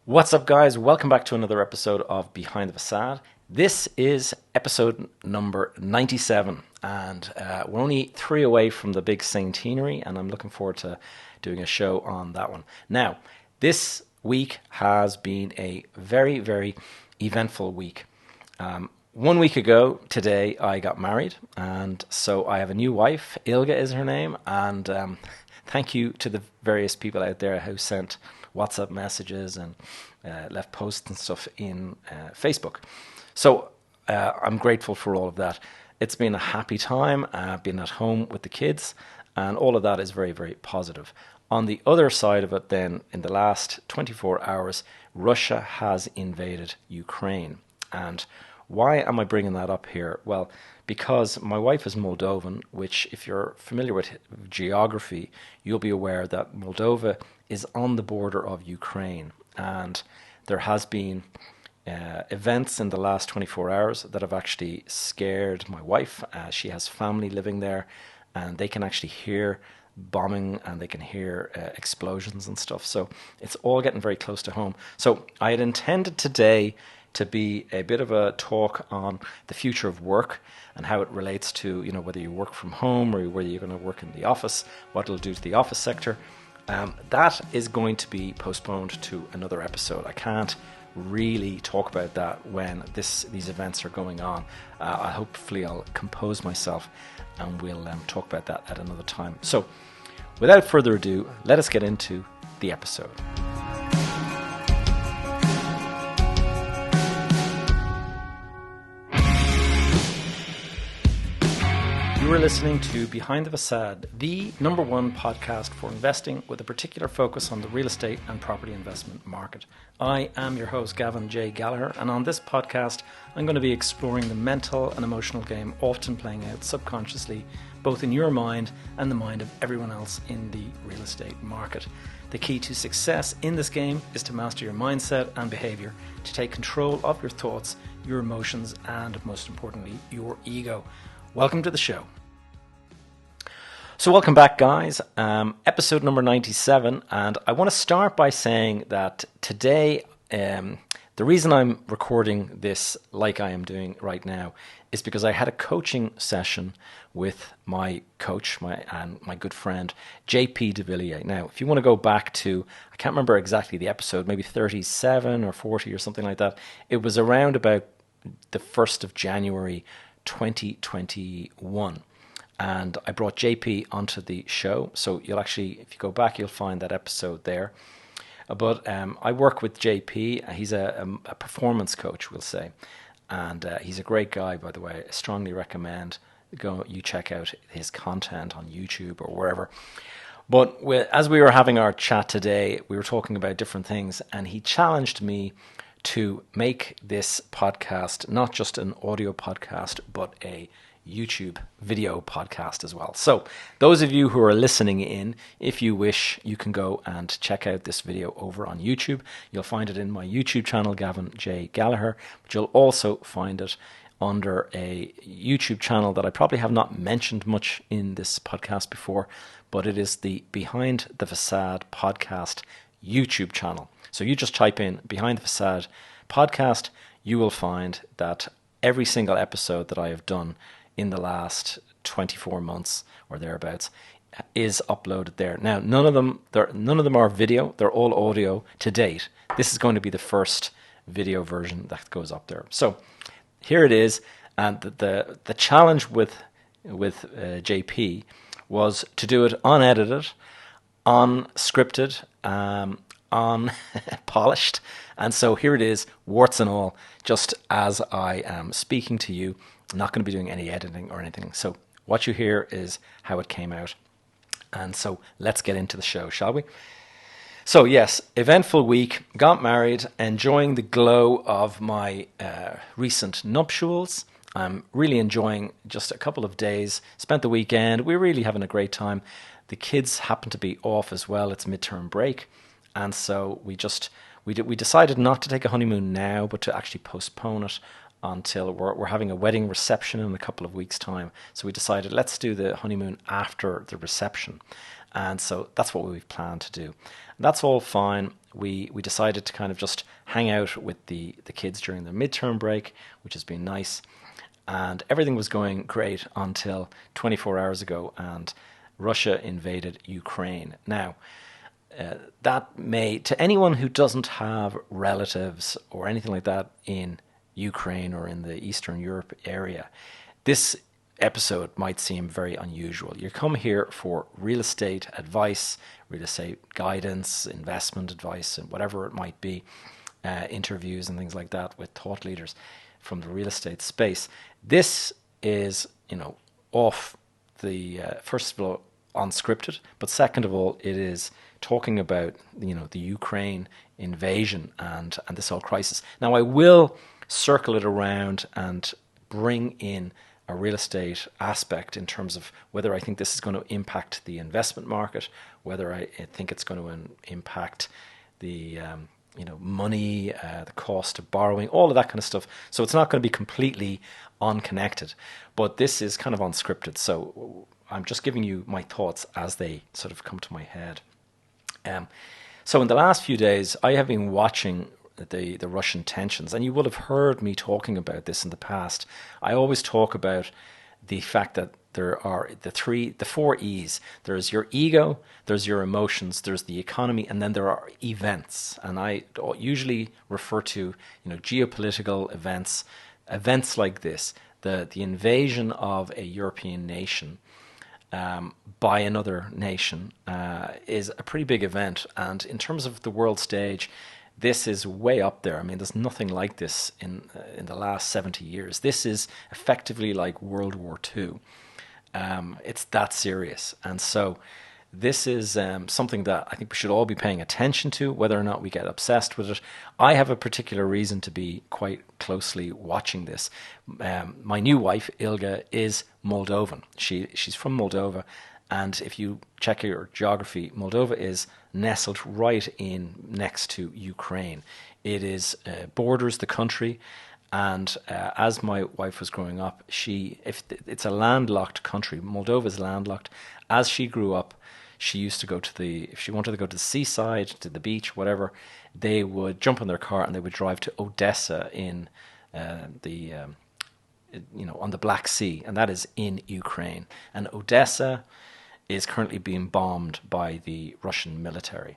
What's up, guys? Welcome back to another episode of Behind the Facade. This is episode number 97, and we're only 3 away from the big centenary, and I'm looking forward to doing a show on that one. Now, this week has been a very, very eventful week. 1 week ago today, I got married, and so I have a new wife. Ilga is her name, and thank you to the various people out there who sent WhatsApp messages and left posts and stuff in Facebook. So I'm grateful for all of that. It's been a happy time. I've been at home with the kids, and all of that is very, very positive. On the other side of it, then, in the last 24 hours, Russia has invaded Ukraine. And why am I bringing that up here? Well, because my wife is Moldovan, which, if you're familiar with geography, you'll be aware that Moldova is on the border of Ukraine. And there has been events in the last 24 hours that have actually scared my wife. She has family living there, and they can actually hear bombing and they can hear explosions and stuff. So it's all getting very close to home. So I had intended today to be a bit of a talk on the future of work and how it relates to, whether you work from home or whether you're going to work in the office, what it'll do to the office sector. That is going to be postponed to another episode. I can't really talk about that when these events are going on. Hopefully I'll compose myself and we'll talk about that at another time. So without further ado, let us get into the episode. You are listening to Behind the Facade, the number one podcast for investing with a particular focus on the real estate and property investment market. I am your host, Gavin J. Gallagher, and on this podcast, I'm going to be exploring the mental and emotional game often playing out subconsciously, both in your mind and the mind of everyone else in the real estate market. The key to success in this game is to master your mindset and behavior, to take control of your thoughts, your emotions, and most importantly, your ego. Welcome to the show. So welcome back, guys. Episode number 97, and I want to start by saying that today, the reason I'm recording this like I am doing right now is because I had a coaching session with my coach, my good friend, JP de Villiers. Now, if you want to go back to, I can't remember exactly the episode, maybe 37 or 40 or something like that, it was around about the 1st of January 2021, and I brought JP onto the show. So you'll actually, if you go back, you'll find that episode there. But I work with JP. He's a performance coach, we'll say, and he's a great guy, by the way. I strongly recommend you check out his content on YouTube or wherever. But as we were having our chat today, we were talking about different things, and he challenged me to make this podcast not just an audio podcast, but a YouTube video podcast as well. So those of you who are listening in, if you wish, you can go and check out this video over on YouTube. You'll find it in my YouTube channel, Gavin J. Gallagher, but you'll also find it under a YouTube channel that I probably have not mentioned much in this podcast before, but it is the Behind the Facade podcast YouTube channel. So you just type in Behind the Facade podcast, you will find that every single episode that I have done in the last 24 months or thereabouts is uploaded there. Now, none of them are video, they're all audio to date. This is going to be the first video version that goes up there. So here it is, and the challenge with JP was to do it unedited, unscripted, unpolished, and so here it is, warts and all, just as I am speaking to you. I'm not going to be doing any editing or anything. So what you hear is how it came out. And so let's get into the show, shall we? So yes, eventful week, got married, enjoying the glow of my recent nuptials. I'm really enjoying just a couple of days, spent the weekend. We're really having a great time. The kids happen to be off as well. It's midterm break. And so we decided not to take a honeymoon now, but to actually postpone it until we're having a wedding reception in a couple of weeks' time. So we decided, let's do the honeymoon after the reception. And so that's what we've planned to do. And that's all fine. we decided to kind of just hang out with the kids during the midterm break, which has been nice. And everything was going great until 24 hours ago, and Russia invaded Ukraine. Now, that may, to anyone who doesn't have relatives or anything like that in Ukraine or in the Eastern Europe area, this episode might seem very unusual. You come here for real estate advice, real estate guidance, investment advice, and whatever it might be, interviews and things like that with thought leaders from the real estate space. This is, off the, first of all, unscripted, but second of all, it is talking about, the Ukraine invasion and this whole crisis. Now, I will circle it around and bring in a real estate aspect in terms of whether I think this is going to impact the investment market, whether I think it's going to impact the money, the cost of borrowing, all of that kind of stuff. So it's not going to be completely unconnected, but this is kind of unscripted. So I'm just giving you my thoughts as they sort of come to my head. So in the last few days, I have been watching the Russian tensions, and you will have heard me talking about this in the past. I always talk about the fact that there are the four E's. There's your ego, there's your emotions, there's the economy, and then there are events. And I usually refer to geopolitical events like this, the invasion of a European nation by another nation is a pretty big event. And in terms of the world stage, this is way up there. I mean, there's nothing like this in the last 70 years. This is effectively like World War II. It's that serious. And so this is something that I think we should all be paying attention to, whether or not we get obsessed with it. I have a particular reason to be quite closely watching this. My new wife, Ilga, is Moldovan. She's from Moldova. And if you check your geography, Moldova is nestled right in next to Ukraine. It is borders the country. And as my wife was growing up, it's a landlocked country. Moldova is landlocked. As she grew up, she used to go if she wanted to go to the seaside, to the beach, whatever, they would jump in their car and they would drive to Odessa in on the Black Sea, and that is in Ukraine. And Odessa is currently being bombed by the Russian military.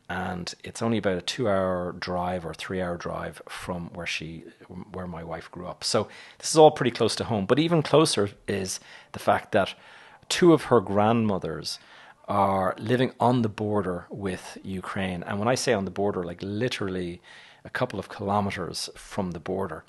And it's only about a 2-hour drive or 3-hour drive from where my wife grew up. So this is all pretty close to home. But even closer is the fact that two of her grandmothers are living on the border with Ukraine. And when I say on the border, like literally a couple of kilometers from the border.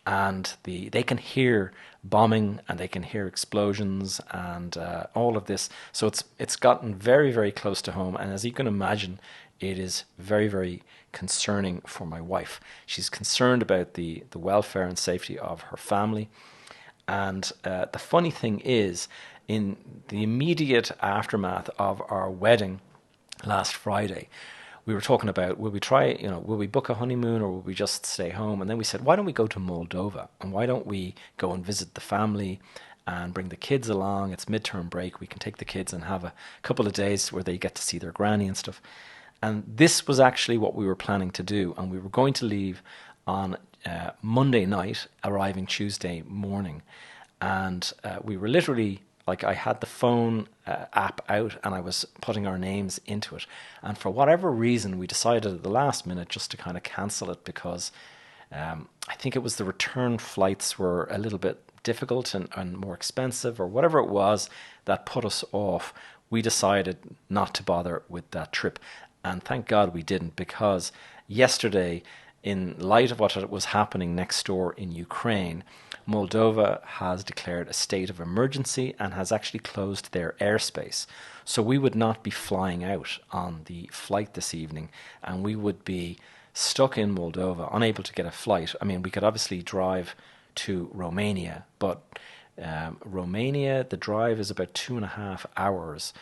And they can hear bombing and they can hear explosions and all of this. So it's gotten very, very close to home. And as you can imagine, it is very, very concerning for my wife. She's concerned about the welfare and safety of her family. And the funny thing is, in the immediate aftermath of our wedding last Friday, we were talking about, will we book a honeymoon or will we just stay home? And then we said, why don't we go to Moldova? And why don't we go and visit the family and bring the kids along? It's midterm break. We can take the kids and have a couple of days where they get to see their granny and stuff. And this was actually what we were planning to do. And we were going to leave on Monday night, arriving Tuesday morning. And we were literally, like, I had the phone app out and I was putting our names into it. And for whatever reason, we decided at the last minute just to kind of cancel it because I think it was the return flights were a little bit difficult and more expensive, or whatever it was that put us off. We decided not to bother with that trip. And thank God we didn't, because yesterday, in light of what was happening next door in Ukraine, Moldova has declared a state of emergency and has actually closed their airspace. So we would not be flying out on the flight this evening, and we would be stuck in Moldova, unable to get a flight. I mean, we could obviously drive to Romania, but Romania, the drive is about 2.5 hours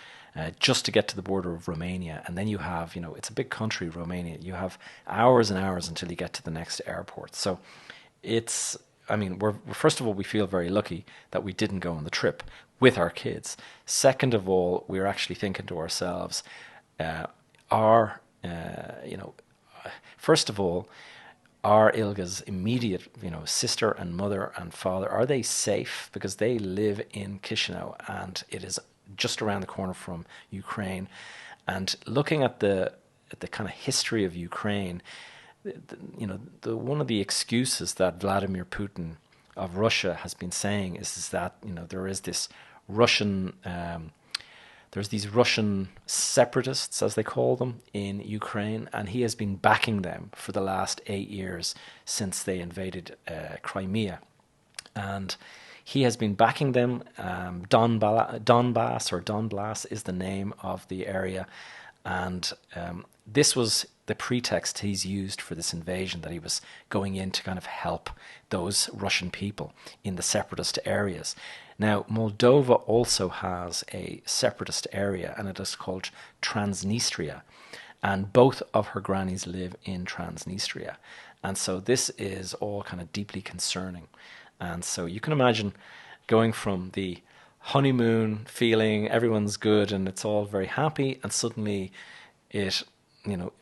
just to get to the border of Romania. And then you have, it's a big country, Romania. You have hours and hours until you get to the next airport. So first of all, we feel very lucky that we didn't go on the trip with our kids. Second of all, we're actually thinking to ourselves, our you know, first of all, are Ilga's immediate, sister and mother and father, are they safe? Because they live in Chisinau and it is just around the corner from Ukraine. And looking at the kind of history of Ukraine, one of the excuses that Vladimir Putin of Russia has been saying is that there is this Russian there's these Russian separatists, as they call them, in Ukraine, and he has been backing them for the last 8 years since they invaded Crimea. And he has been backing them. Donbass is the name of the area. And this was the pretext he's used for this invasion, that he was going in to kind of help those Russian people in the separatist areas. Now, Moldova also has a separatist area, and it is called Transnistria. And both of her grannies live in Transnistria. And so this is all kind of deeply concerning. And so you can imagine going from the honeymoon feeling everyone's good and it's all very happy, and suddenly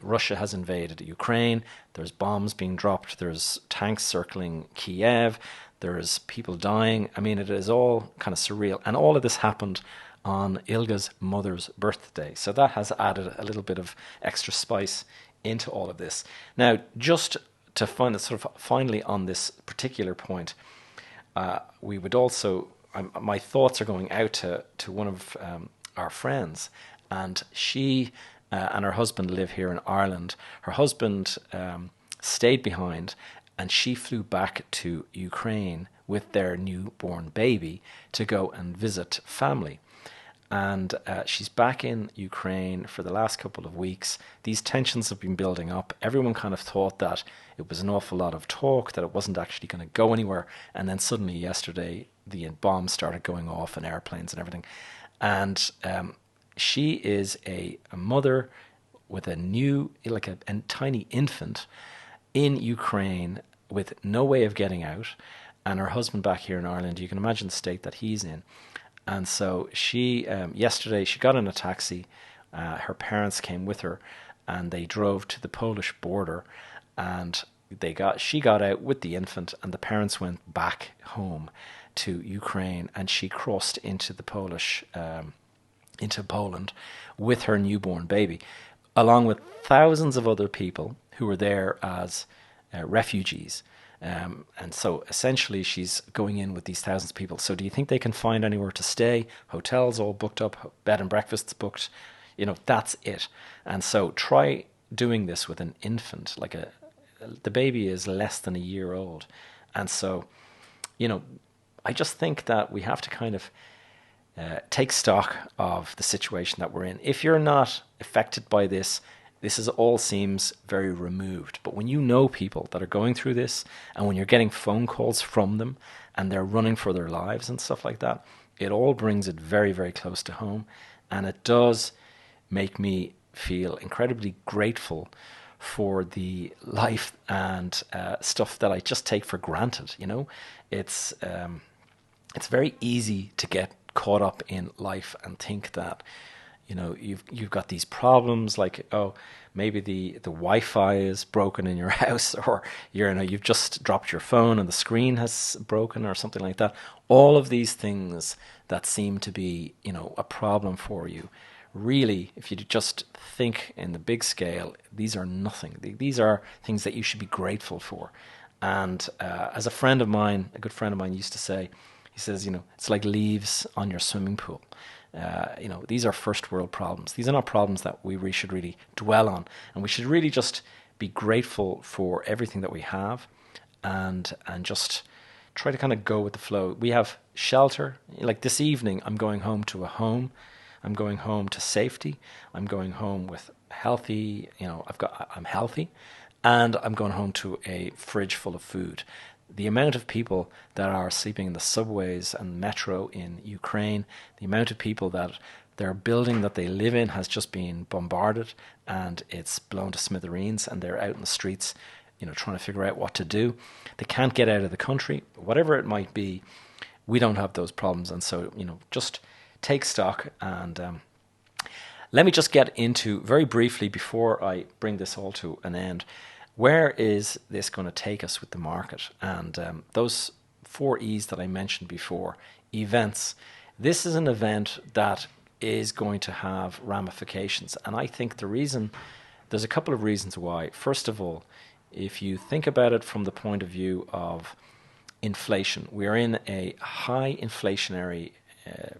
Russia has invaded Ukraine. There's bombs being dropped. There's tanks circling Kiev. There's people dying. I mean, it is all kind of surreal. And all of this happened on Ilga's mother's birthday. So that has added a little bit of extra spice into all of this. Now, just to find sort of finally on this particular point, we would also, my thoughts are going out to one of our friends, and she and her husband live here in Ireland. Her husband stayed behind, and she flew back to Ukraine with their newborn baby to go and visit family. And she's back in Ukraine for the last couple of weeks. These tensions have been building up. Everyone kind of thought that it was an awful lot of talk, that it wasn't actually going to go anywhere. And then suddenly yesterday, the bombs started going off and airplanes and everything. And she is a mother with a tiny infant in Ukraine with no way of getting out, and her husband back here in Ireland. You can imagine the state that he's in. And so she, yesterday, she got in a taxi. Her parents came with her, and they drove to the Polish border, and she got out with the infant, and the parents went back home to Ukraine, and she crossed into Poland with her newborn baby, along with thousands of other people who were there as refugees. And so essentially she's going in with these thousands of people. So do you think they can find anywhere to stay? Hotels all booked up, bed and breakfasts booked. That's it. And so try doing this with an infant. The baby is less than a year old. And so, I just think that we have to kind of take stock of the situation that we're in. If you're not affected by this all seems very removed. But when you know people that are going through this, and when you're getting phone calls from them and they're running for their lives and stuff like that, it all brings it very, very close to home. And it does make me feel incredibly grateful for the life and stuff that I just take for granted. It's very easy to get caught up in life and think that you've got these problems, like, oh, maybe the Wi-Fi is broken in your house, or you've just dropped your phone and the screen has broken or something like that. All of these things that seem to be a problem for you, really, if you just think in the big scale, these are nothing. These are things that you should be grateful for. And as a good friend of mine used to say, he says, it's like leaves on your swimming pool. These are first world problems. These are not problems that we should really dwell on. And we should really just be grateful for everything that we have, and just try to kind of go with the flow. We have shelter. Like this evening, I'm going home to a home. I'm going home to safety. I'm going home with healthy, I'm healthy, and I'm going home to a fridge full of food. The amount of people that are sleeping in the subways and metro in Ukraine, the amount of people that their building that they live in has just been bombarded and it's blown to smithereens, and they're out in the streets, trying to figure out what to do. They can't get out of the country. Whatever it might be, we don't have those problems. And so, just take stock and let me just get into very briefly before I bring this all to an end. Where is this going to take us with the market? And those 4 E's that I mentioned before, events. This is an event that is going to have ramifications. And I think there's a couple of reasons why. First of all, if you think about it from the point of view of inflation, we are in a high inflationary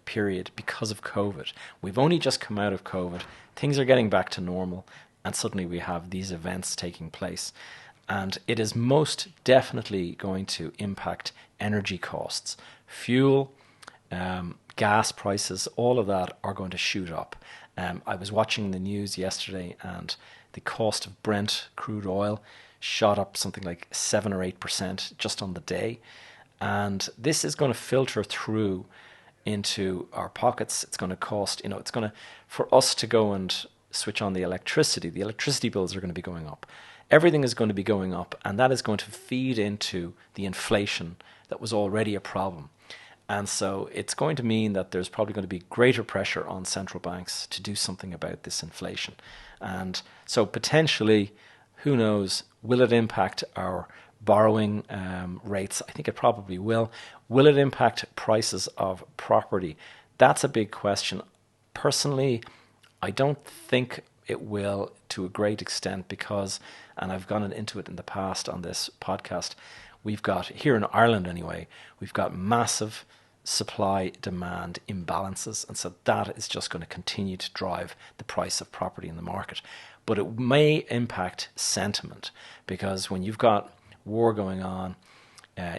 period because of COVID. We've only just come out of COVID. Things are getting back to normal, and suddenly we have these events taking place. And it is most definitely going to impact energy costs. Fuel, gas prices, all of that are going to shoot up. I was watching the news yesterday, and the cost of Brent crude oil shot up something like 7 or 8% just on the day. And this is going to filter through into our pockets. It's going to cost, it's going to, for us to go and switch on the electricity bills are going to be going up. Everything is going to be going up, and that is going to feed into the inflation that was already a problem. And so it's going to mean that there's probably going to be greater pressure on central banks to do something about this inflation. And so potentially, who knows, will it impact our borrowing rates? I think it probably will. Will it impact prices of property? That's a big question. Personally, I don't think it will to a great extent because, and I've gone into it in the past on this podcast, we've got, here in Ireland anyway, we've got massive supply-demand imbalances, and so that is just going to continue to drive the price of property in the market. But it may impact sentiment, because when you've got war going on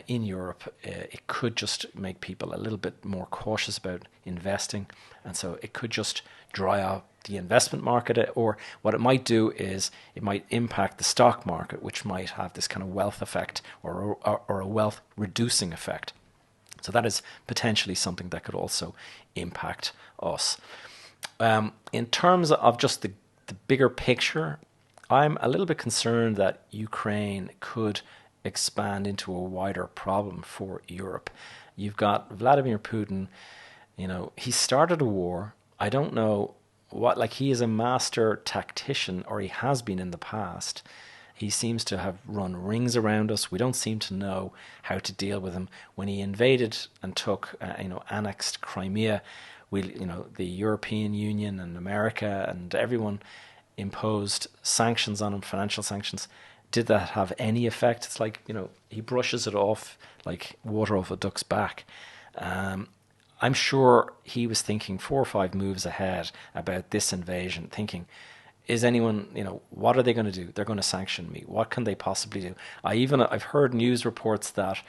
in Europe, it could just make people a little bit more cautious about investing, and so it could just dry up the investment market, or what it might do is it might impact the stock market, which might have this kind of wealth effect or a wealth reducing effect. So that is potentially something that could also impact us. In terms of just the bigger picture, I'm a little bit concerned that Ukraine could expand into a wider problem for Europe. You've got Vladimir Putin, he started a war. I don't know he is a master tactician, or he has been in the past. He seems to have run rings around us. We don't seem to know how to deal with him. When he invaded and took, annexed Crimea, the European Union and America and everyone imposed sanctions on him, financial sanctions. Did that have any effect? It's like, he brushes it off like water off a duck's back. I'm sure he was thinking 4 or 5 moves ahead about this invasion, thinking, is anyone, what are they going to do? They're going to sanction me. What can they possibly do? I've heard news reports that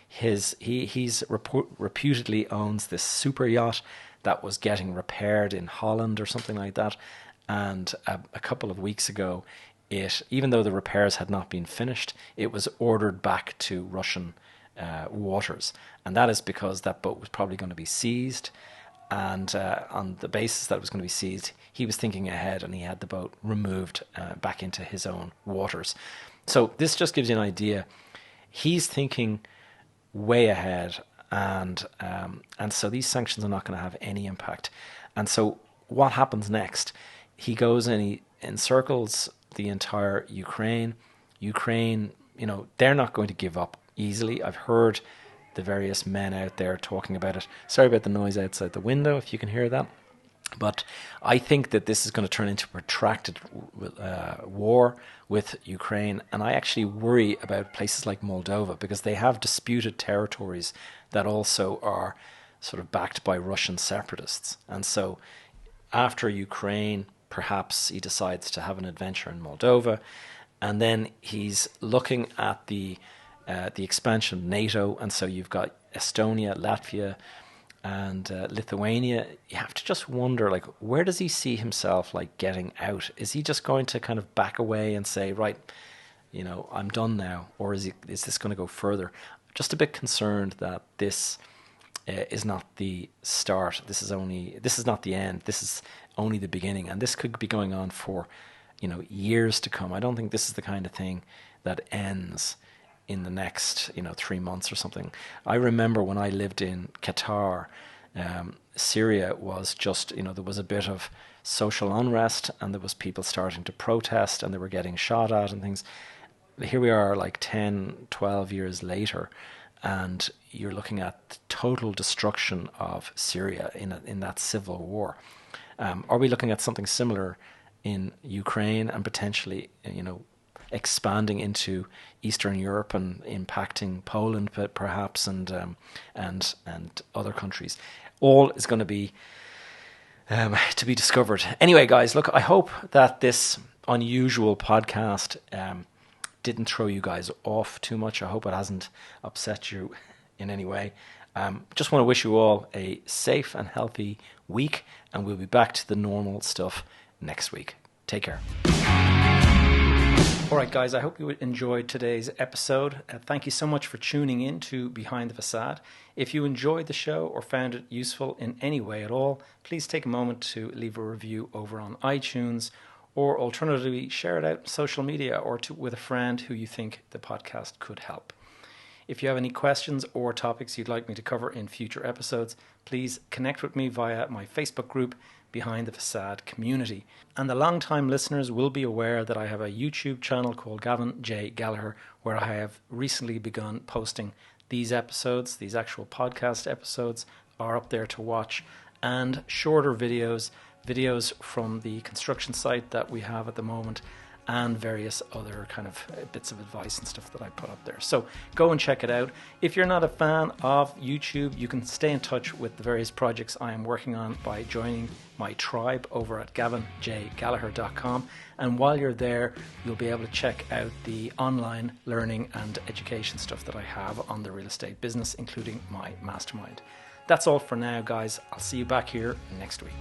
he's reputedly owns this super yacht that was getting repaired in Holland or something like that. And a couple of weeks ago, even though the repairs had not been finished, it was ordered back to Russian waters. And that is because that boat was probably going to be seized. And on the basis that it was going to be seized, he was thinking ahead, and he had the boat removed back into his own waters. So this just gives you an idea. He's thinking way ahead, and so these sanctions are not going to have any impact. And so what happens next? He goes and he encircles the entire Ukraine. Ukraine, they're not going to give up easily. I've heard the various men out there talking about it. Sorry about the noise outside the window, if you can hear that. But I think that this is going to turn into a protracted war with Ukraine. And I actually worry about places like Moldova, because they have disputed territories that also are sort of backed by Russian separatists. And so after Ukraine, perhaps he decides to have an adventure in Moldova. And then he's looking at the expansion of NATO, and so you've got Estonia, Latvia, and Lithuania. You have to just wonder, where does he see himself getting out? Is he just going to kind of back away and say, right, I'm done now, or is this going to go further? Just a bit concerned that this is not the start. This is not the end. This is only the beginning, and this could be going on for years to come. I don't think this is the kind of thing that ends in the next 3 months or something. I remember when I lived in Qatar, Syria was just, there was a bit of social unrest and there was people starting to protest and they were getting shot at and things. Here we are like 10, 12 years later, and you're looking at total destruction of Syria in that civil war. Are we looking at something similar in Ukraine and potentially, expanding into Eastern Europe and impacting Poland, but perhaps and other countries? All is going to be discovered. Anyway, guys, look, I hope that this unusual podcast didn't throw you guys off too much. I hope it hasn't upset you in any way. Just want to wish you all a safe and healthy week, and we'll be back to the normal stuff next week. Take care. All right, guys, I hope you enjoyed today's episode. Thank you so much for tuning in to Behind the Facade. If you enjoyed the show or found it useful in any way at all, please take a moment to leave a review over on iTunes, or alternatively share it out on social media or with a friend who you think the podcast could help. If you have any questions or topics you'd like me to cover in future episodes, please connect with me via my Facebook group, Behind the Facade Community. And the long-time listeners will be aware that I have a YouTube channel called Gavin J. Gallagher, where I have recently begun posting these episodes. These actual podcast episodes are up there to watch, and shorter videos from the construction site that we have at the moment, and various other kind of bits of advice and stuff that I put up there. So go and check it out. If you're not a fan of YouTube, you can stay in touch with the various projects I am working on by joining my tribe over at gavinjgallagher.com. And while you're there, you'll be able to check out the online learning and education stuff that I have on the real estate business, including my mastermind. That's all for now, guys. I'll see you back here next week.